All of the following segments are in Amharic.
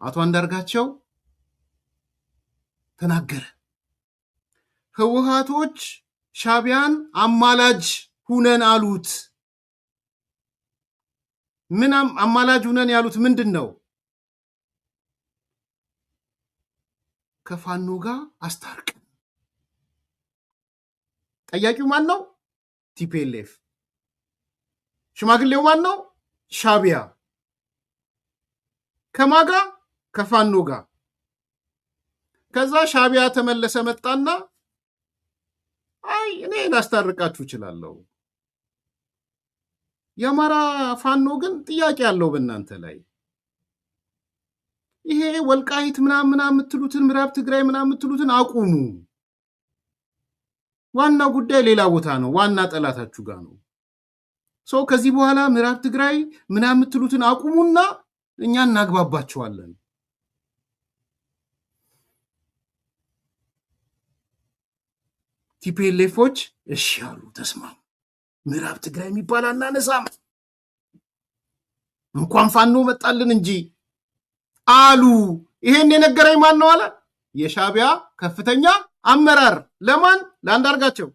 አቶ አንዳርጋቸው ተናገረ። ህወሓቶች ሻዕቢያን አማላጅ ሁነን አሉት። ምን አማላጅ ሁነን ያሉት ምንድነው? ከፋኖ ጋር አስታርቅ። ጠያቂው ማን ነው? ቲፒኤልኤፍ። ሽማግሌው ማን ነው? ሻዕቢያ። ከማጋ ከፋኖ ጋር። ከዛ ሻዕቢያ ተመለሰ መጣና አይ እኔ ላስታርቃችሁ እችላለሁ፣ የአማራ ፋኖ ግን ጥያቄ ያለው በእናንተ ላይ ይሄ ወልቃይት ምናምን የምትሉትን ምዕራብ ትግራይ ምናምን የምትሉትን አቁሙ። ዋና ጉዳይ ሌላ ቦታ ነው፣ ዋና ጠላታችሁ ጋር ነው። ሰው ከዚህ በኋላ ምዕራብ ትግራይ ምናምን የምትሉትን አቁሙና እኛ እናግባባቸዋለን። ቲፒኤልኤፎች እሺ አሉ፣ ተስማሙ። ምዕራብ ትግራይ የሚባል አናነሳም፣ እንኳን ፋኖ መጣልን እንጂ አሉ። ይሄን የነገረኝ ማን ነው አለ? የሻዕቢያ ከፍተኛ አመራር። ለማን? ለአንዳርጋቸው።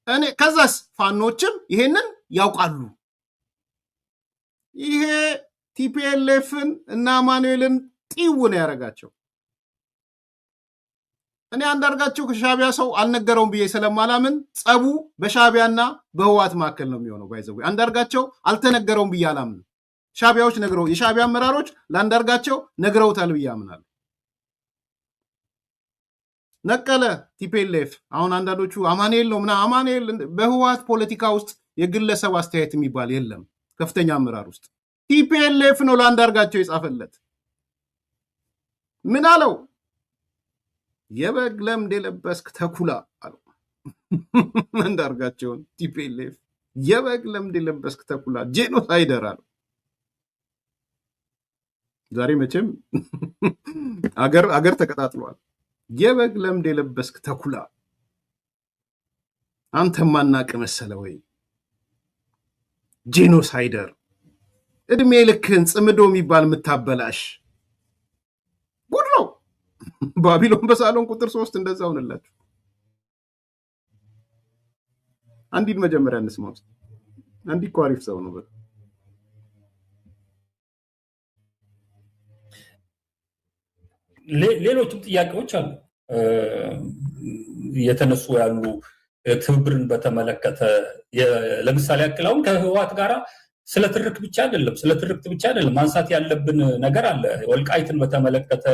እኔ ከዛስ ፋኖችም ይሄንን ያውቃሉ። ይሄ ቲፒኤልኤፍን እና አማኑኤልን ጢው ነው ያደረጋቸው። እኔ አንዳርጋቸው ከሻዕቢያ ሰው አልነገረውም ብዬ ስለማላምን ጸቡ በሻዕቢያና በህወሓት መካከል ነው የሚሆነው። ባይዘው አንዳርጋቸው አልተነገረውም ብዬ አላምን። ሻዕቢያዎች ነግረው፣ የሻዕቢያ አመራሮች ለአንዳርጋቸው ነግረውታል ብዬ አምናለሁ። ነቀለ ቲፒኤልኤፍ። አሁን አንዳንዶቹ አማኑኤል ነው ምናምን። አማኑኤል በህወሓት ፖለቲካ ውስጥ የግለሰብ አስተያየት የሚባል የለም። ከፍተኛ አመራር ውስጥ ቲፒኤልኤፍ ነው ለአንዳርጋቸው የጻፈለት። ምን አለው? የበግ ለምድ የለበስክ ተኩላ አለው አንዳርጋቸውን። ቲፒኤልኤፍ የበግ ለምድ የለበስክ ተኩላ ጄኖሳይደር አለው። ዛሬ መቼም አገር ተቀጣጥሏል። የበግ ለምድ የለበስክ ተኩላ አንተ ማናቅ መሰለ ወይ? ጄኖሳይደር እድሜ ልክን ጽምዶ የሚባል የምታበላሽ ጉድ ነው። ባቢሎን በሳሎን ቁጥር 3 እንደዛ ሆነላችሁ። አንዲት መጀመሪያ እንስማው። አንዲ እኮ አሪፍ ሰው ነው። ሌሎችም ጥያቄዎች አሉ የተነሱ ያሉ ትብብርን በተመለከተ። ለምሳሌ አክላውን ከህወሓት ጋር ስለ ትርክት ብቻ አይደለም ማንሳት ያለብን ነገር አለ። ወልቃይትን በተመለከተ፣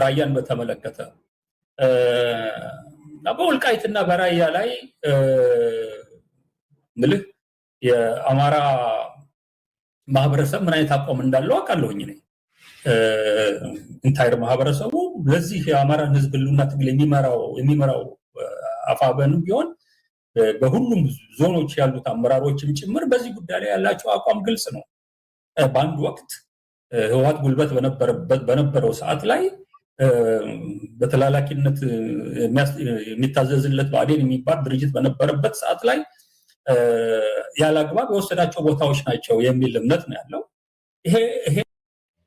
ራያን በተመለከተ በወልቃይትና በራያ ላይ ምልህ የአማራ ማህበረሰብ ምን አይነት አቋም እንዳለው አውቃለሁኝ እኔ። ኢንታይር ማህበረሰቡ ለዚህ የአማራን ህዝብ ህልውና ትግል የሚመራው አፋበንም ቢሆን በሁሉም ዞኖች ያሉት አመራሮችም ጭምር በዚህ ጉዳይ ላይ ያላቸው አቋም ግልጽ ነው። በአንድ ወቅት ህወሓት ጉልበት በነበረው ሰዓት ላይ በተላላኪነት የሚታዘዝለት ብአዴን የሚባል ድርጅት በነበረበት ሰዓት ላይ ያለ አግባብ የወሰዳቸው ቦታዎች ናቸው የሚል እምነት ነው ያለው። ይሄ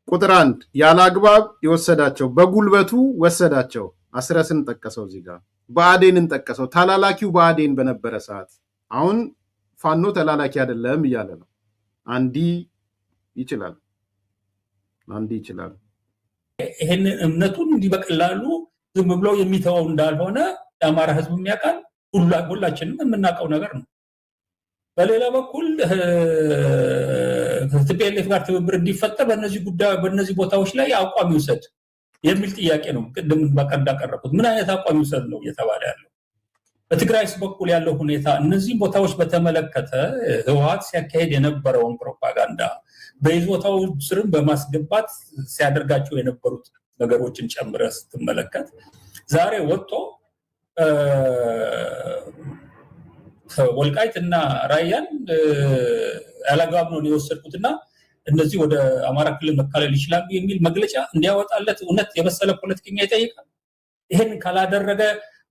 ቁጥር 1 ያለ አግባብ የወሰዳቸው በጉልበቱ ወሰዳቸው። አስረስን ጠቀሰው፣ እዚህ ጋር ብአዴንን ጠቀሰው። ተላላኪው ብአዴን በነበረ ሰዓት አሁን ፋኖ ተላላኪ አይደለም እያለ ነው። አንዲ ይችላል። ይሄን እምነቱን እንዲህ በቀላሉ ዝም ብሎ የሚተወው እንዳልሆነ የአማራ ህዝብ የሚያውቃል። ሁላችንም የምናውቀው ነገር ነው። በሌላ በኩል ከቲፒኤልኤፍ ጋር ትብብር እንዲፈጠር በእነዚህ ቦታዎች ላይ አቋም ይውሰድ የሚል ጥያቄ ነው። ቅድም እንዳቀረብኩት ምን አይነት አቋም ይውሰድ ነው እየተባለ ያለው። በትግራይስ በኩል ያለው ሁኔታ እነዚህም ቦታዎች በተመለከተ ህወሓት ሲያካሄድ የነበረውን ፕሮፓጋንዳ በይዞታው ስርም በማስገባት ሲያደርጋቸው የነበሩት ነገሮችን ጨምረህ ስትመለከት ዛሬ ወጥቶ ወልቃይትና ራያን ያላግባብ ነው የወሰድኩትና እነዚህ ወደ አማራ ክልል መካለል ይችላሉ የሚል መግለጫ እንዲያወጣለት እውነት የበሰለ ፖለቲከኛ ይጠይቃል። ይሄን ካላደረገ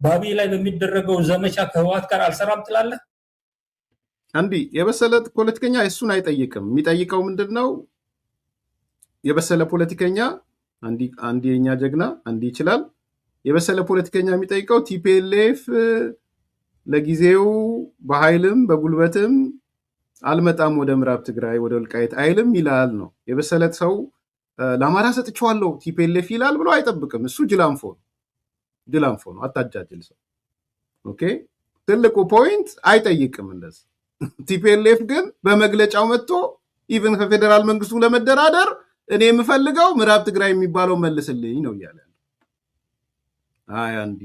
ባቢ ላይ በሚደረገው ዘመቻ ከህወሓት ጋር አልሰራም ትላለህ። አንዲ የበሰለ ፖለቲከኛ እሱን አይጠይቅም። የሚጠይቀው ምንድነው? የበሰለ ፖለቲከኛ አንዲ የኛ ጀግና አንዲ ይችላል። የበሰለ ፖለቲከኛ የሚጠይቀው ቲፒኤልኤፍ ለጊዜው በኃይልም በጉልበትም አልመጣም ወደ ምዕራብ ትግራይ ወደ ወልቃይት አይልም ይላል ነው። የበሰለት ሰው ለአማራ ሰጥቼዋለሁ ቲፒኤልኤፍ ይላል ብሎ አይጠብቅም። እሱ ጅላንፎ ነው፣ አታጃጅል ሰው። ኦኬ፣ ትልቁ ፖይንት አይጠይቅም እንደዚህ። ቲፒኤልኤፍ ግን በመግለጫው መጥቶ ኢቭን ከፌዴራል መንግስቱ ለመደራደር እኔ የምፈልገው ምዕራብ ትግራይ የሚባለው መልስልኝ ነው እያለ አይ አንዲ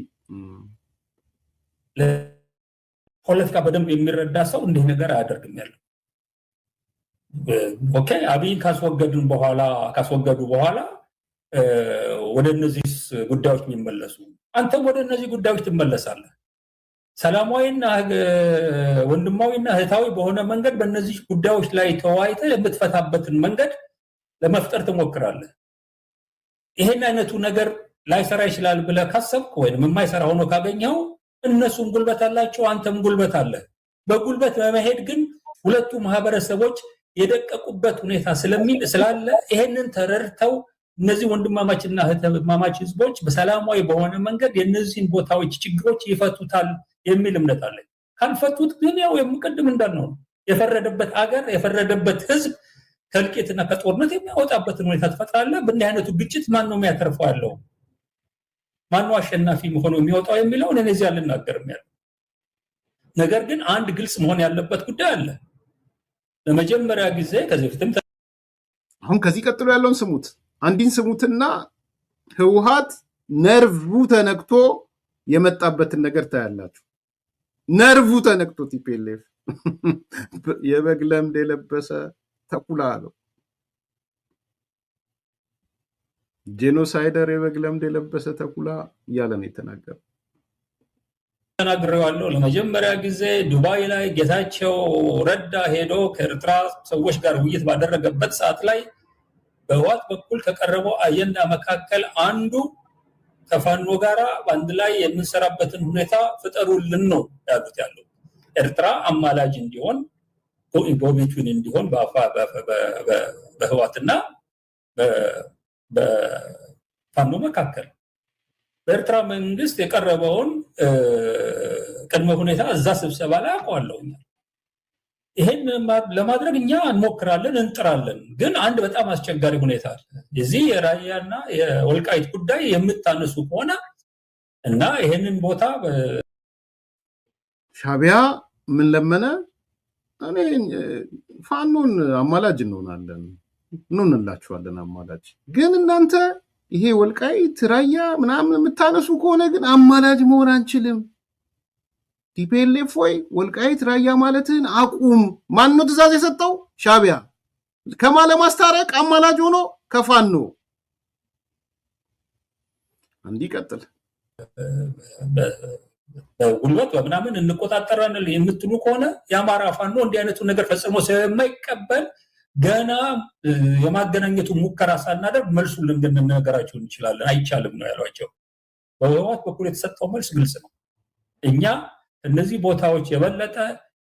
ፖለቲካ በደንብ የሚረዳ ሰው እንዲህ ነገር አያደርግም ያለው። ኦኬ፣ አብይን ካስወገዱ በኋላ ወደ እነዚህ ጉዳዮች የሚመለሱ አንተም ወደ እነዚህ ጉዳዮች ትመለሳለህ። ሰላማዊና ወንድማዊና እህታዊ በሆነ መንገድ በእነዚህ ጉዳዮች ላይ ተወያይተህ የምትፈታበትን መንገድ ለመፍጠር ትሞክራለህ። ይሄን አይነቱ ነገር ላይሰራ ይችላል ብለህ ካሰብክ ወይም የማይሰራ ሆኖ ካገኘው እነሱም ጉልበት አላቸው፣ አንተም ጉልበት አለ። በጉልበት በመሄድ ግን ሁለቱ ማህበረሰቦች የደቀቁበት ሁኔታ ስላለ ይሄንን ተረድተው እነዚህ ወንድማማችና እህትማማች ህዝቦች በሰላማዊ በሆነ መንገድ የእነዚህን ቦታዎች ችግሮች ይፈቱታል የሚል እምነት አለኝ። ካልፈቱት ግን ያው የምቀድም እንዳልነው የፈረደበት አገር የፈረደበት ህዝብ ከእልቂትና ከጦርነት የሚያወጣበትን ሁኔታ ትፈጥራለህ። በእንዲህ አይነቱ ግጭት ማን ነው የሚያተርፈው ያለው? ማን ነው አሸናፊ ሆኖ የሚወጣው የሚለውን እኔ እዚህ አልናገርም ያለው። ነገር ግን አንድ ግልጽ መሆን ያለበት ጉዳይ አለ። ለመጀመሪያ ጊዜ ከዚህ በፊትም አሁን ከዚህ ቀጥሎ ያለውን ስሙት። አንዲን ስሙትና ህወሓት ነርቭ ተነክቶ የመጣበትን ነገር ታያላችሁ። ነርቭ ተነክቶ ቲፒኤልኤፍ የበግ ለምድ የለበሰ ተኩላ አለው። ጄኖሳይደር የበግ ለምድ የለበሰ ተኩላ እያለ ነው የተናገረው። ተናግሬዋለሁ። ለመጀመሪያ ጊዜ ዱባይ ላይ ጌታቸው ረዳ ሄዶ ከኤርትራ ሰዎች ጋር ውይይት ባደረገበት ሰዓት ላይ በህወሓት በኩል ከቀረበው አጀንዳ መካከል አንዱ ከፋኖ ጋራ በአንድ ላይ የምንሰራበትን ሁኔታ ፍጠሩልን ነው ያሉት። ያለው ኤርትራ አማላጅ እንዲሆን ጎቢቱን እንዲሆን በህወሓትና በፋኖ መካከል በኤርትራ መንግስት የቀረበውን ቅድመ ሁኔታ እዛ ስብሰባ ላይ አውቀዋለሁ። ይሄን ለማድረግ እኛ እንሞክራለን፣ እንጥራለን። ግን አንድ በጣም አስቸጋሪ ሁኔታ አለ። የዚህ የራያና የወልቃይት ጉዳይ የምታነሱ ከሆነ እና ይሄንን ቦታ ሻዕቢያ ምን ለመነ? እኔ ፋኖን አማላጅ እንሆናለን አማላጅ። ግን እናንተ ይሄ ወልቃይት ራያ ምናምን የምታነሱ ከሆነ ግን አማላጅ መሆን አንችልም። ቲፒኤልኤፍ ወይ ወልቃይት ራያ ማለትን አቁም። ማን ነው ትእዛዝ የሰጠው? ሻዕቢያ። ከማን ለማስታረቅ አማላጅ ሆኖ? ከፋኖ። እንዲቀጥል በጉልበት በምናምን እንቆጣጠራለን የምትሉ ከሆነ የአማራ ፋኖ እንዲህ አይነቱ ነገር ፈጽሞ ስለማይቀበል ገና የማገናኘቱ ሙከራ ሳናደርግ መልሱን ልንገራቸው እንችላለን፣ አይቻልም ነው ያሏቸው። በህወሓት በኩል የተሰጠው መልስ ግልጽ ነው። እኛ እነዚህ ቦታዎች የበለጠ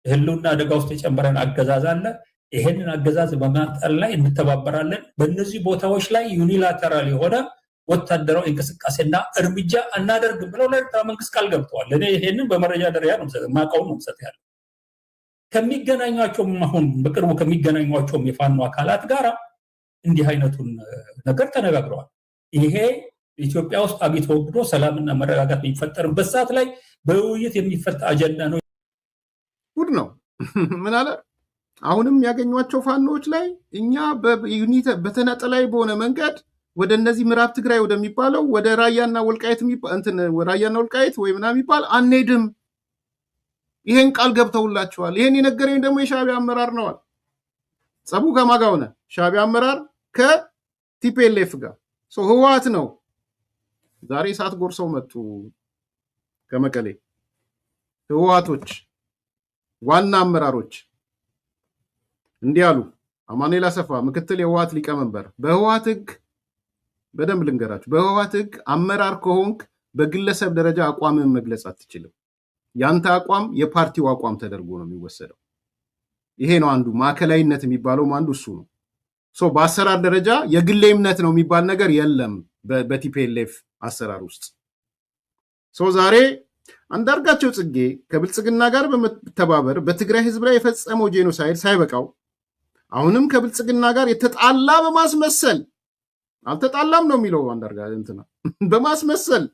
ህልውና አደጋ ውስጥ የጨመረን አገዛዝ አለ። ይሄንን አገዛዝ በማጠር ላይ እንተባበራለን። በእነዚህ ቦታዎች ላይ ዩኒላተራል የሆነ ወታደራዊ እንቅስቃሴና እርምጃ አናደርግም ብለው ለኤርትራ መንግስት ቃል ገብተዋል። እኔ ይሄንን በመረጃ ደረጃ ነው ማውቀው ነው ሰጥ ያለ ከሚገናኟቸውም አሁን በቅርቡ ከሚገናኟቸውም የፋኖ አካላት ጋር እንዲህ አይነቱን ነገር ተነጋግረዋል። ይሄ ኢትዮጵያ ውስጥ አብይ ተወግዶ ሰላምና መረጋጋት የሚፈጠርበት ሰዓት ላይ በውይይት የሚፈታ አጀንዳ ነው። ጉድ ነው። ምን አለ? አሁንም ያገኟቸው ፋኖዎች ላይ እኛ በተናጠላይ በሆነ መንገድ ወደ እነዚህ ምዕራብ ትግራይ ወደሚባለው ወደ ራያና ወልቃይት ራያና ወልቃይት ወይ ምናምን የሚባል አንሄድም። ይሄን ቃል ገብተውላቸዋል። ይሄን የነገረኝ ደግሞ የሻዕቢያ አመራር ነዋል። ጸቡ ከማን ጋር ሆነ? ሻዕቢያ አመራር ከቲፒኤልኤፍ ጋር ህወሓት ነው። ዛሬ ሰዓት ጎርሰው መጡ ከመቀሌ ህወሓቶች ዋና አመራሮች እንዲህ አሉ። አማኑኤል አሰፋ ምክትል የህወሓት ሊቀመንበር፣ በህወሓት ህግ በደንብ ልንገራችሁ፣ በህወሓት ህግ አመራር ከሆንክ በግለሰብ ደረጃ አቋምን መግለጽ አትችልም። ያንተ አቋም የፓርቲው አቋም ተደርጎ ነው የሚወሰደው። ይሄ ነው አንዱ ማዕከላዊነት የሚባለው አንዱ እሱ ነው። በአሰራር ደረጃ የግሌ እምነት ነው የሚባል ነገር የለም በቲፒኤልኤፍ አሰራር ውስጥ። ዛሬ አንዳርጋቸው ጽጌ ከብልጽግና ጋር በመተባበር በትግራይ ህዝብ ላይ የፈጸመው ጄኖሳይድ ሳይበቃው አሁንም ከብልጽግና ጋር የተጣላ በማስመሰል አልተጣላም ነው የሚለው አንዳርጋ እንትና በማስመሰል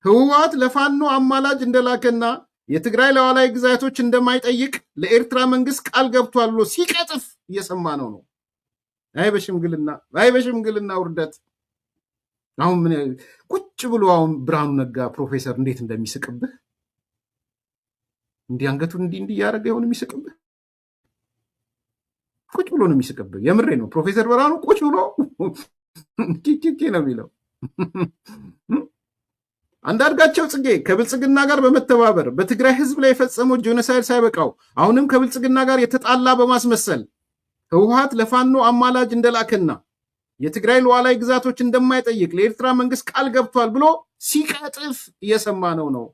ህወሓት ለፋኖ አማላጅ እንደላከና የትግራይ ሉዓላዊ ግዛቶች እንደማይጠይቅ ለኤርትራ መንግስት ቃል ገብቷል ብሎ ሲቀጥፍ እየሰማ ነው። አይ በሽምግልና ውርደት። አሁን ምን ቁጭ ብሎ አሁን ብርሃኑ ነጋ ፕሮፌሰር እንዴት እንደሚስቅብህ እንዲህ አንገቱን እንዲህ እያደረገ ይሆን የሚስቅብህ? ቁጭ ብሎ ነው የሚስቅብህ። የምሬ ነው። ፕሮፌሰር ብርሃኑ ቁጭ ብሎ ኪኪ ነው የሚለው። አንዳርጋቸው ጽጌ ከብልጽግና ጋር በመተባበር በትግራይ ህዝብ ላይ የፈጸመው ጄኖሳይድ ሳይበቃው አሁንም ከብልጽግና ጋር የተጣላ በማስመሰል ህወሓት ለፋኖ አማላጅ እንደላከና የትግራይ ሉዓላዊ ግዛቶች እንደማይጠይቅ ለኤርትራ መንግስት ቃል ገብቷል ብሎ ሲቀጥፍ እየሰማ ነው።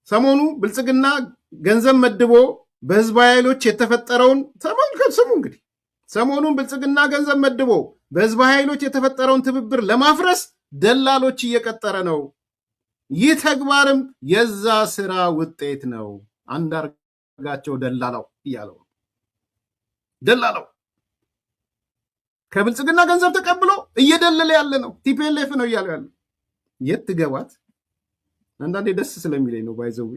ሰሞኑ ብልጽግና ገንዘብ መድቦ በህዝባዊ ኃይሎች የተፈጠረውን ተመልከት። እንግዲህ ሰሞኑን ብልጽግና ገንዘብ መድቦ በህዝባዊ ኃይሎች የተፈጠረውን ትብብር ለማፍረስ ደላሎች እየቀጠረ ነው። ይህ ተግባርም የዛ ስራ ውጤት ነው። አንዳርጋቸው ደላላው እያለው ደላላው ከብልጽግና ገንዘብ ተቀብሎ እየደለለ ያለ ነው። ቲፒኤልኤፍ ነው እያለው ያለ የት ትገባት? አንዳንዴ ደስ ስለሚለኝ ነው። ባይዘው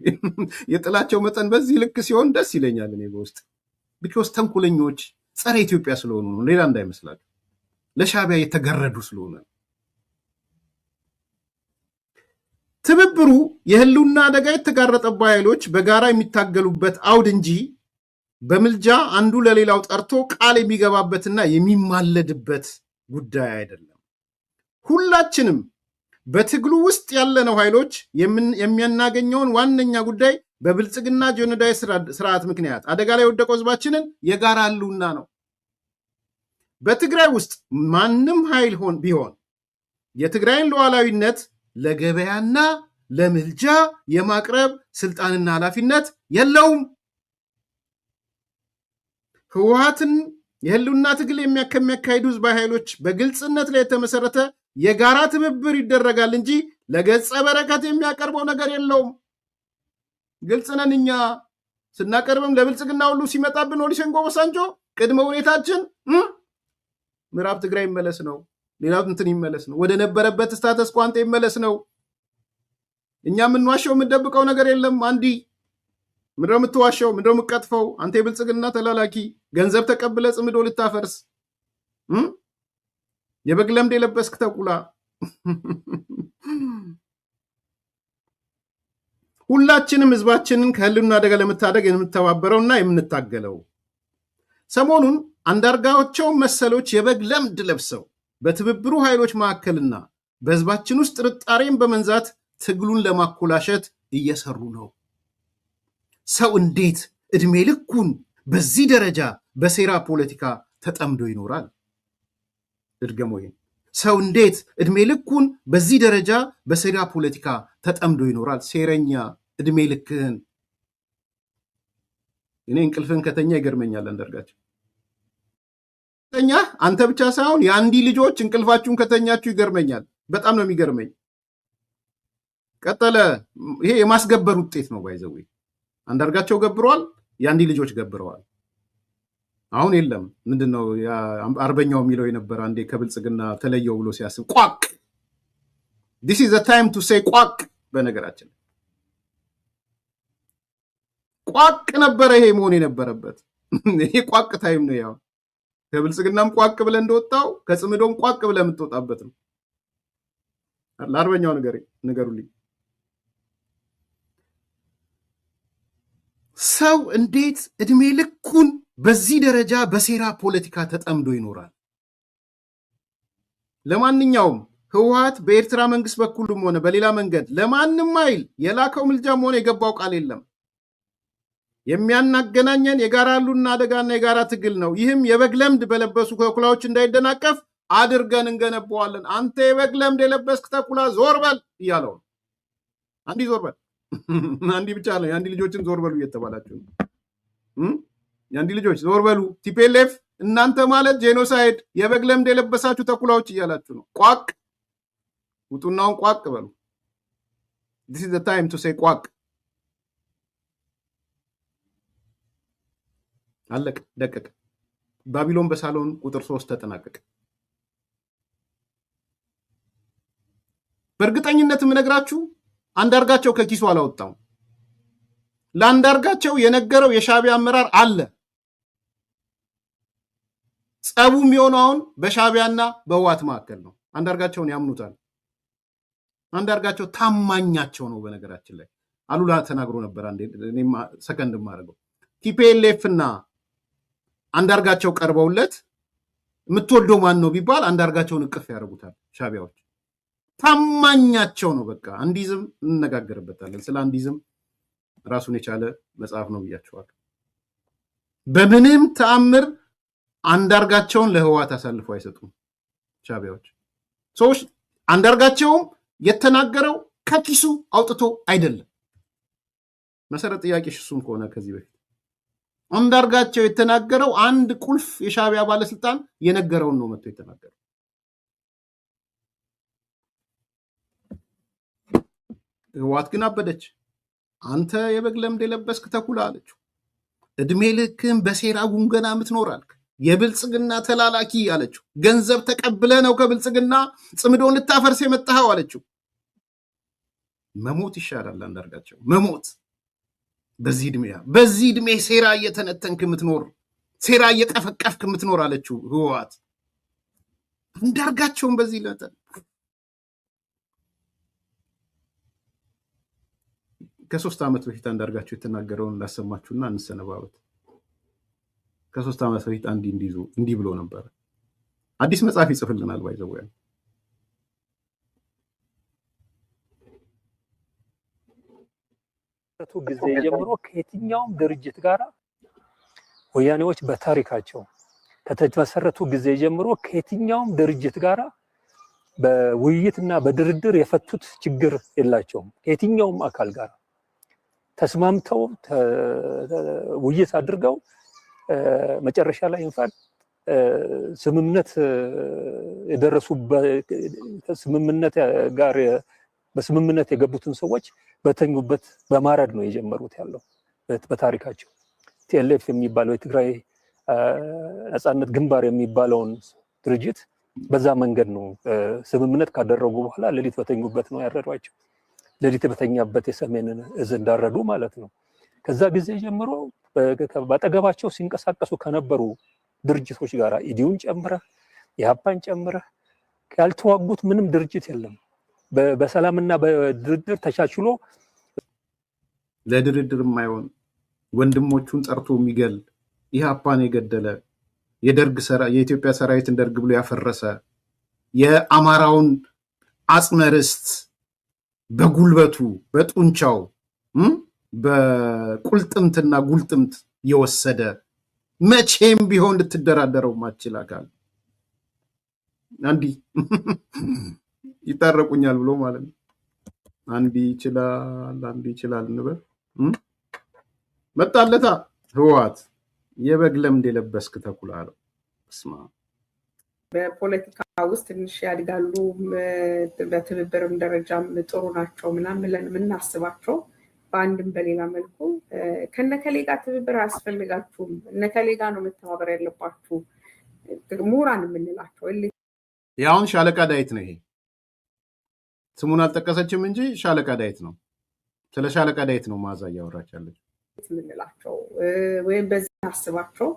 የጥላቸው መጠን በዚህ ልክ ሲሆን ደስ ይለኛል እኔ በውስጥ ቢኮዝ ተንኮለኞች ጸረ ኢትዮጵያ ስለሆኑ ነው። ሌላ እንዳይመስላችሁ ለሻዕቢያ የተገረዱ ስለሆነ ትብብሩ የህልውና አደጋ የተጋረጠባ ኃይሎች በጋራ የሚታገሉበት አውድ እንጂ በምልጃ አንዱ ለሌላው ጠርቶ ቃል የሚገባበትና የሚማለድበት ጉዳይ አይደለም። ሁላችንም በትግሉ ውስጥ ያለነው ኃይሎች የሚያናገኘውን ዋነኛ ጉዳይ በብልጽግና ጄኖሳይድ ስርዓት ምክንያት አደጋ ላይ የወደቀው ህዝባችንን የጋራ ህልውና ነው። በትግራይ ውስጥ ማንም ኃይል ቢሆን የትግራይን ሉዓላዊነት ለገበያና ለምልጃ የማቅረብ ስልጣንና ኃላፊነት የለውም። ህወሓትን የህልውና ትግል ከሚያካሂዱ ህዝባዊ ኃይሎች በግልጽነት ላይ የተመሰረተ የጋራ ትብብር ይደረጋል እንጂ ለገጸ በረከት የሚያቀርበው ነገር የለውም። ግልጽ ነን። እኛ ስናቀርብም ለብልጽግና ሁሉ ሲመጣብን ኦሉሴጉን ኦባሳንጆ ቅድመ ሁኔታችን ምዕራብ ትግራይ ይመለስ ነው። ሌላው እንትን ይመለስ ነው። ወደ ነበረበት ስታተስ ኳንተ ይመለስ ነው። እኛ የምንዋሸው የምንደብቀው ነገር የለም። አንዲ ምንድነው የምትዋሸው? ምንድነው የምትቀጥፈው? አንተ የብልጽግና ተላላኪ ገንዘብ ተቀብለ ጽምዶ ልታፈርስ የበግ ለምድ የለበስክ ተቁላ። ሁላችንም ህዝባችንን ከህልውና አደጋ ለመታደግ የምንተባበረውና የምንታገለው ሰሞኑን አንዳርጋቸው መሰሎች የበግ ለምድ ለብሰው በትብብሩ ኃይሎች መካከልና በህዝባችን ውስጥ ጥርጣሬን በመንዛት ትግሉን ለማኮላሸት እየሰሩ ነው። ሰው እንዴት እድሜ ልኩን በዚህ ደረጃ በሴራ ፖለቲካ ተጠምዶ ይኖራል? እድገሞ ይሄን ሰው እንዴት እድሜ ልኩን በዚህ ደረጃ በሴራ ፖለቲካ ተጠምዶ ይኖራል? ሴረኛ እድሜ ልክህን። እኔ እንቅልፍን ከተኛ ይገርመኛል። አንዳርጋቸው ተኛ አንተ ብቻ ሳይሆን የአንዲ ልጆች እንቅልፋችሁን ከተኛችሁ ይገርመኛል። በጣም ነው የሚገርመኝ። ቀጠለ። ይሄ የማስገበር ውጤት ነው። ባይዘው አንዳርጋቸው ገብረዋል፣ የአንዲ ልጆች ገብረዋል። አሁን የለም። ምንድነው አርበኛው የሚለው የነበረ አንዴ ከብልጽግና ተለየው ብሎ ሲያስብ ቋቅ this is the time to say ቋቅ። በነገራችን ቋቅ ነበረ ይሄ መሆን የነበረበት። ይሄ ቋቅ ታይም ነው። ያው ከብልጽግናም ቋቅ ብለ እንደወጣው ከጽምዶም ቋቅ ብለ የምትወጣበት ነው። ለአርበኛው ንገሩልኝ። ሰው እንዴት እድሜ ልኩን በዚህ ደረጃ በሴራ ፖለቲካ ተጠምዶ ይኖራል? ለማንኛውም ህወሓት በኤርትራ መንግስት በኩልም ሆነ በሌላ መንገድ ለማንም ኃይል የላከው ምልጃም ሆነ የገባው ቃል የለም። የሚያናገናኘን የጋራ ህልውና አደጋና የጋራ ትግል ነው። ይህም የበግ ለምድ በለበሱ ተኩላዎች እንዳይደናቀፍ አድርገን እንገነባዋለን። አንተ የበግ ለምድ የለበስክ ተኩላ ዞር በል እያለው አንዲ ዞር በል አንዲ ብቻ ነው የአንዲ ልጆችን ዞር በሉ እየተባላችሁ ነው። የአንዲ ልጆች ዞር በሉ ቲፒኤልኤፍ እናንተ ማለት ጄኖሳይድ የበግ ለምድ የለበሳችሁ ተኩላዎች እያላችሁ ነው። ቋቅ ውጡናውን ቋቅ በሉ። this is the time to say ቋቅ። አለቀ ደቀቀ። ባቢሎን በሳሎን ቁጥር 3 ተጠናቀቀ። በእርግጠኝነት የምነግራችሁ አንዳርጋቸው ከኪሱ አላወጣው። ለአንዳርጋቸው የነገረው የሻዕቢያ አመራር አለ። ጸቡ የሚሆነው አሁን በሻዕቢያና በህወሓት መካከል ነው። አንዳርጋቸውን ያምኑታል። አንዳርጋቸው ታማኛቸው ነው። በነገራችን ላይ አሉላ ተናግሮ ነበር። አንዴ እኔም ሰከንድ ማድረገው ቲፒኤልኤፍ እና አንዳርጋቸው ቀርበውለት የምትወልደው ማን ነው ቢባል አንዳርጋቸውን እቅፍ ያደርጉታል ሻዕቢያዎች። ታማኛቸው ነው። በቃ አንዲዝም እንነጋገርበታለን። ስለ አንዲዝም ራሱን የቻለ መጽሐፍ ነው ብያቸዋለሁ። በምንም ተአምር አንዳርጋቸውን ለህወሓት አሳልፈው አይሰጡም ሻዕቢያዎች። ሰዎች አንዳርጋቸውም የተናገረው ከኪሱ አውጥቶ አይደለም። መሰረት ጥያቄ እሱም ከሆነ ከዚህ በፊት አንዳርጋቸው የተናገረው አንድ ቁልፍ የሻዕቢያ ባለስልጣን የነገረውን ነው መጥቶ የተናገረው። ህወሓት ግን አበደች። አንተ የበግ ለምድ የለበስክ ተኩላ አለችው። እድሜ ልክም በሴራ ጉንገና የምትኖር አልክ። የብልጽግና ተላላኪ አለችው። ገንዘብ ተቀብለ ነው ከብልጽግና ጽምዶን ልታፈርስ የመጣኸው አለችው። መሞት ይሻላል አንዳርጋቸው መሞት። በዚህ እድሜ ሴራ እየተነተንክ የምትኖር ሴራ እየቀፈቀፍክ የምትኖር አለችው ህወሓት። አንዳርጋቸውን በዚህ ለጠን ከ3 ዓመት በፊት አንዳርጋቸው የተናገረውን ላሰማችሁና እንሰነባበት። ከ3 ዓመት በፊት እንዲህ ብሎ ነበር። አዲስ መጽሐፍ ይጽፍልናል ባይዘው ጊዜ ጀምሮ ከየትኛውም ድርጅት ጋር ወያኔዎች በታሪካቸው ከተመሰረቱ ጊዜ ጀምሮ ከየትኛውም ድርጅት ጋር በውይይትና በድርድር የፈቱት ችግር የላቸውም። ከየትኛውም አካል ጋር ተስማምተው ውይይት አድርገው መጨረሻ ላይ እንኳን ስምምነት የደረሱበት ስምምነት ጋር በስምምነት የገቡትን ሰዎች በተኙበት በማረድ ነው የጀመሩት ያለው በታሪካቸው። ቲኤልኤፍ የሚባለው የትግራይ ነፃነት ግንባር የሚባለውን ድርጅት በዛ መንገድ ነው ስምምነት ካደረጉ በኋላ ሌሊት በተኙበት ነው ያረዷቸው። ሌሊት በተኛበት የሰሜን እዝ እንዳረዱ ማለት ነው። ከዛ ጊዜ ጀምሮ በአጠገባቸው ሲንቀሳቀሱ ከነበሩ ድርጅቶች ጋር ኢዲዩን ጨምረህ የሀፓን ጨምረህ ያልተዋጉት ምንም ድርጅት የለም። በሰላምና በድርድር ተቻችሎ ለድርድር የማይሆን ወንድሞቹን ጠርቶ የሚገል ኢህአፓን የገደለ የኢትዮጵያ ሰራዊትን ደርግ ብሎ ያፈረሰ የአማራውን አጽመ ርስት በጉልበቱ በጡንቻው በቁልጥምትና ጉልጥምት የወሰደ መቼም ቢሆን ልትደራደረው ማችል አካል አንዲ ይታረቁኛል ብሎ ማለት ነው። አንዲ ይችላል እንበል መጣለታ ህወሓት የበግ ለምድ የለበስክ ተኩላ አለው። እስማ በፖለቲካ ውስጥ ትንሽ ያድጋሉ፣ በትብብርም ደረጃም ጥሩ ናቸው ምናምን ብለን የምናስባቸው በአንድም በሌላ መልኩ ከነከሌ ጋር ትብብር አያስፈልጋችሁም፣ እነከሌ ጋር ነው መተባበር ያለባችሁ ምሁራን የምንላቸው ያሁን ሻለቃ ዳዊት ነው። ይሄ ስሙን አልጠቀሰችም እንጂ ሻለቃ ዳዊት ነው። ስለ ሻለቃ ዳዊት ነው ማዛ እያወራች ያለች የምንላቸው ወይም በዚህ አስባቸው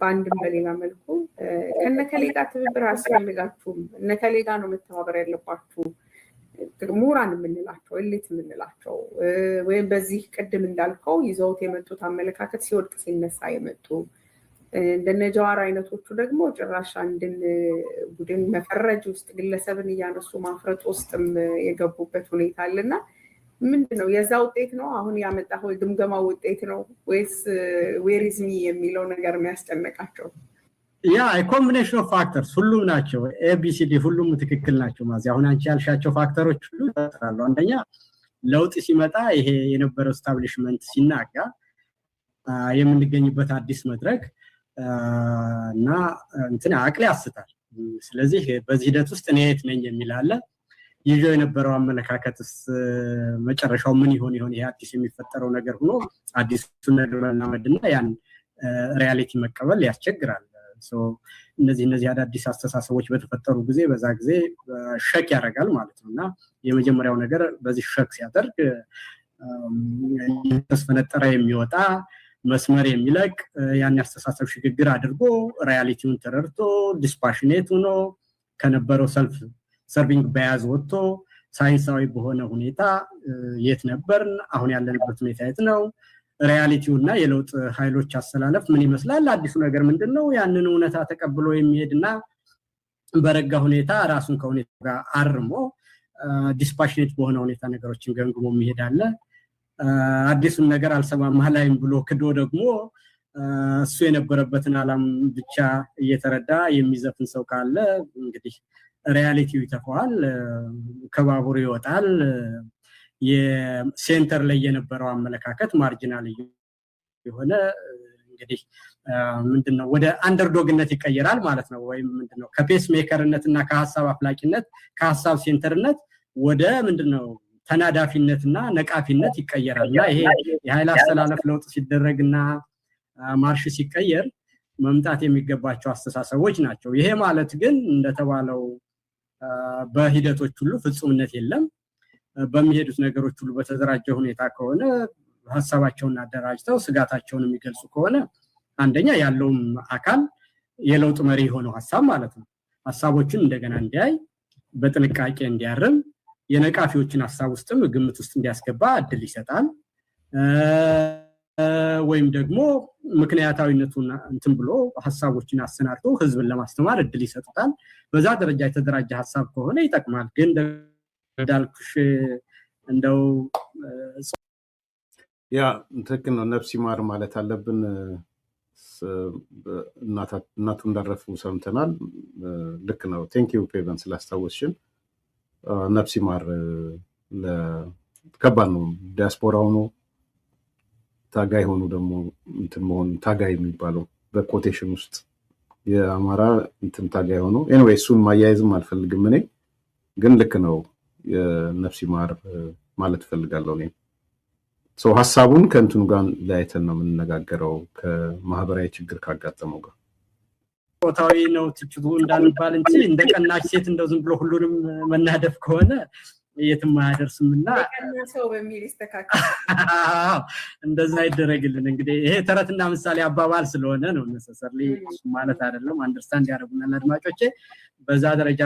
በአንድም በሌላ መልኩ ከነከሌ ጋር ትብብር አያስፈልጋችሁም፣ እነከሌ ጋር ነው መተባበር ያለባችሁ ምሁራን የምንላቸው እሌት የምንላቸው ወይም በዚህ ቅድም እንዳልከው ይዘውት የመጡት አመለካከት ሲወድቅ ሲነሳ የመጡ እንደነ ጀዋር አይነቶቹ ደግሞ ጭራሽ አንድን ቡድን መፈረጅ ውስጥ ግለሰብን እያነሱ ማፍረጥ ውስጥም የገቡበት ሁኔታ አለና ምንድነው የዛ ውጤት ነው አሁን ያመጣው የግምገማ ውጤት ነው ወይስ ዌሪዝሚ የሚለው ነገር የሚያስጨነቃቸው? ያ ኮምቢኔሽን ኦፍ ፋክተርስ ሁሉም ናቸው። ኤቢሲዲ ሁሉም ትክክል ናቸው። ማለት አሁን አንቺ ያልሻቸው ፋክተሮች ሁሉ ይፈጥራሉ። አንደኛ ለውጥ ሲመጣ ይሄ የነበረው ስታብሊሽመንት ሲናጋ የምንገኝበት አዲስ መድረክ እና እንትን አቅል ያስታል። ስለዚህ በዚህ ሂደት ውስጥ እኔ የት ነኝ የሚል አለ። ይዤው የነበረው አመለካከትስ መጨረሻው ምን ይሆን ይሄ አዲስ የሚፈጠረው ነገር ሆኖ አዲሱን ነገር መናመድና ያን ሪያሊቲ መቀበል ያስቸግራል። እነዚህ አዳዲስ አስተሳሰቦች በተፈጠሩ ጊዜ በዛ ጊዜ ሸክ ያደርጋል ማለት ነውና የመጀመሪያው ነገር በዚህ ሸክ ሲያደርግ ተስፈነጠረ የሚወጣ መስመር የሚለቅ ያን ያስተሳሰብ ሽግግር አድርጎ ሪያሊቲውን ተረድቶ ዲስፓሽኔት ሆኖ ከነበረው ሰልፍ ሰርቪንግ ባያዝ ወጥቶ ሳይንሳዊ በሆነ ሁኔታ የት ነበርን፣ አሁን ያለንበት ሁኔታ የት ነው፣ ሪያሊቲውና የለውጥ ኃይሎች አሰላለፍ ምን ይመስላል፣ አዲሱ ነገር ምንድነው፣ ያንን እውነታ ተቀብሎ የሚሄድና በረጋ ሁኔታ ራሱን ከሁኔታው ጋር አርሞ ዲስፓሽኔት በሆነ ሁኔታ ነገሮችን ገምግሞ የሚሄዳለ። አዲሱን ነገር አልሰማም አላይም ብሎ ክዶ ደግሞ እሱ የነበረበትን ዓላም ብቻ እየተረዳ የሚዘፍን ሰው ካለ እንግዲህ ሪያሊቲው ይተፋዋል፣ ከባቡር ይወጣል። የሴንተር ላይ የነበረው አመለካከት ማርጂናል የሆነ እንግዲህ ምንድነው ወደ አንደርዶግነት ይቀየራል ማለት ነው። ወይም ምንድነው ከፔስ ሜከርነትና ከሐሳብ አፍላቂነት ከሐሳብ ሴንተርነት ወደ ምንድነው ተናዳፊነትና ነቃፊነት ይቀየራልና ይሄ የኃይል አስተላለፍ ለውጥ ሲደረግና ማርሽ ሲቀየር መምጣት የሚገባቸው አስተሳሰቦች ናቸው። ይሄ ማለት ግን እንደተባለው በሂደቶች ሁሉ ፍጹምነት የለም። በሚሄዱት ነገሮች ሁሉ በተደራጀ ሁኔታ ከሆነ ሐሳባቸውን አደራጅተው ስጋታቸውን የሚገልጹ ከሆነ አንደኛ ያለውም አካል የለውጥ መሪ ሆኖ ሐሳብ ማለት ነው ሐሳቦችን እንደገና እንዲያይ በጥንቃቄ እንዲያርም የነቃፊዎችን ሐሳብ ውስጥም ግምት ውስጥ እንዲያስገባ እድል ይሰጣል። ወይም ደግሞ ምክንያታዊነቱን እንትን ብሎ ሐሳቦችን አሰናርቶ ህዝብን ለማስተማር እድል ይሰጣል። በዛ ደረጃ የተደራጀ ሐሳብ ከሆነ ይጠቅማል። ግን እንዳልኩሽ እንደው ያ ትክክል ነው። ነፍስ ይማር ማለት አለብን። እናቱ እንዳረፉ ሰምተናል። ልክ ነው። ቴንክ ዩ ፔቨን ስላስታወስሽን። ነፍስ ይማር ከባድ ነው። ዲያስፖራው ነው ታጋይ ሆኑ ደግሞ እንትን መሆን ታጋይ የሚባለው በኮቴሽን ውስጥ የአማራ እንትን ታጋይ ሆኖ ኤኒዌይ እሱን ማያይዝም አልፈልግም። እኔ ግን ልክ ነው የነፍስ ይማር ማለት ፈልጋለሁ። እኔ ሰው ሐሳቡን ከእንትኑ ጋር ላይተን ነው የምንነጋገረው ከማህበራዊ ችግር ካጋጠመው ጋር ቦታዊ ነው ትችቱ እንዳንባል እንጂ እንደቀናች ሴት እንደው ዝም ብሎ ሁሉንም መናደፍ ከሆነ የትም አያደርስምና ሰው በሚል ይስተካከል እንደዛ ይደረግልን። እንግዲህ ይሄ ተረትና ምሳሌ አባባል ስለሆነ ነው ነሰሰርሊ ማለት አይደለም። አንደርስታንድ ያደርጉናል አድማጮቼ። በዛ ደረጃ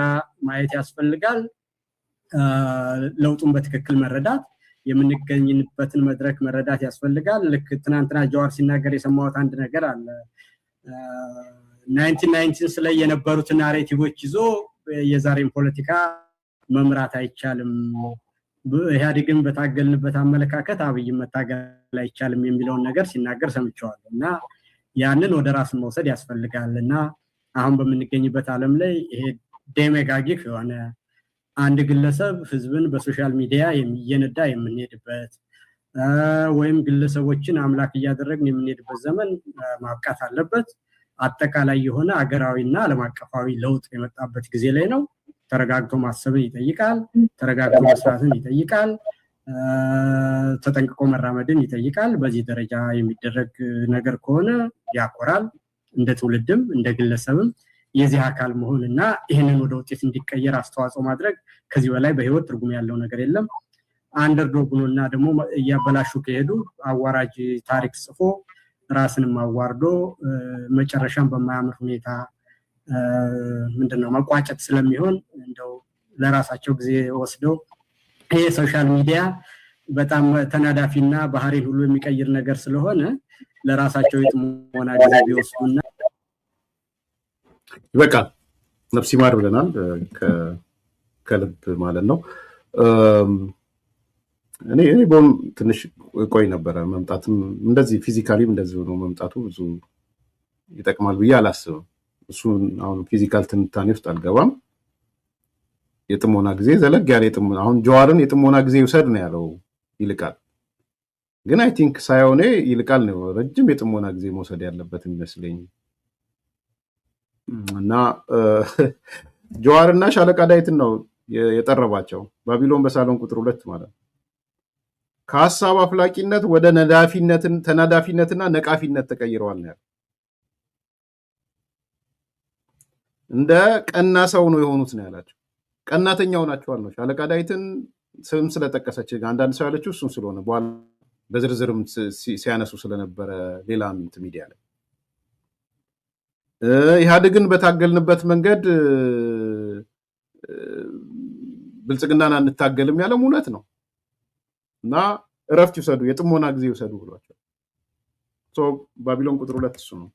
ማየት ያስፈልጋል። ለውጡን በትክክል መረዳት የምንገኝበትን መድረክ መረዳት ያስፈልጋል። ልክ ትናንትና ጀዋር ሲናገር የሰማሁት አንድ ነገር አለ። 1990 ላይ የነበሩት ናሬቲቮች ይዞ የዛሬን ፖለቲካ መምራት አይቻልም፣ ኢህአዴግን በታገልንበት አመለካከት አብይን መታገል አይቻልም የሚለውን ነገር ሲናገር ሰምቻለሁ። እና ያንን ወደ ራስ መውሰድ ያስፈልጋልና አሁን በምንገኝበት ዓለም ላይ ይሄ ዴሜጋጊክ የሆነ አንድ ግለሰብ ህዝብን በሶሻል ሚዲያ እየነዳ የምንሄድበት ወይም ግለሰቦችን አምላክ እያደረግን የምንሄድበት ዘመን ማብቃት አለበት። አጠቃላይ የሆነ አገራዊና ዓለም አቀፋዊ ለውጥ የመጣበት ጊዜ ላይ ነው። ተረጋግቶ ማሰብን ይጠይቃል። ተረጋግቶ መስራትን ይጠይቃል። ተጠንቅቆ መራመድን ይጠይቃል። በዚህ ደረጃ የሚደረግ ነገር ከሆነ ያኮራል። እንደ ትውልድም እንደ ግለሰብም የዚህ አካል መሆንና ይሄንን ወደ ውጤት እንዲቀየር አስተዋጽኦ ማድረግ ከዚህ በላይ በህይወት ትርጉም ያለው ነገር የለም። አንደርዶግ ነውና ደግሞ እያበላሹ ከሄዱ አዋራጅ ታሪክ ጽፎ ራስንም አዋርዶ መጨረሻም በማያምር ሁኔታ ምንድነው መቋጨት ስለሚሆን እንደው ለራሳቸው ጊዜ ወስደው ይሄ ሶሻል ሚዲያ በጣም ተናዳፊና ባህሪን ሁሉ የሚቀይር ነገር ስለሆነ ለራሳቸው የጥሞና ጊዜ ቢወስዱና ይበቃል። ነፍስ ይማር ብለናል ከልብ ማለት ነው። እኔ ቦም ትንሽ ቆይ ነበረ መምጣትም እንደዚህ ፊዚካሊም እንደዚህ ነው መምጣቱ ብዙ ይጠቅማል ብዬ አላስብም። እሱን አሁን ፊዚካል ትንታኔ ውስጥ አልገባም። የጥሞና ጊዜ ዘለግ ያለ አሁን ጀዋርን የጥሞና ጊዜ ይውሰድ ነው ያለው ይልቃል። ግን አይ ቲንክ ሳይሆን ይልቃል ነው ረጅም የጥሞና ጊዜ መውሰድ ያለበት የሚመስለኝ እና ጀዋርና ሻለቃ ዳዊትን ነው የጠረባቸው ባቢሎን በሳሎን ቁጥር 2 ማለት ነው። ከሀሳብ አፍላቂነት ወደ ተናዳፊነትና ነቃፊነት ተቀይረዋል ነው ያለው። እንደ ቀና ሰው ነው የሆኑት ነው ያላቸው። ቀናተኛው ናቸዋል ነው። ሻለቃ ዳዊትን ስም ስለጠቀሰች አንዳንድ ሰው ያለችው እሱም ስለሆነ በኋላ በዝርዝርም ሲያነሱ ስለነበረ ሌላ ሚዲያ ላይ ኢህአዴግን በታገልንበት መንገድ ብልጽግናን አንታገልም ያለም እውነት ነው እና እረፍት ይውሰዱ፣ የጥሞና ጊዜ ይውሰዱ ብሏቸው። ባቢሎን ቁጥር 2 እሱ ነው።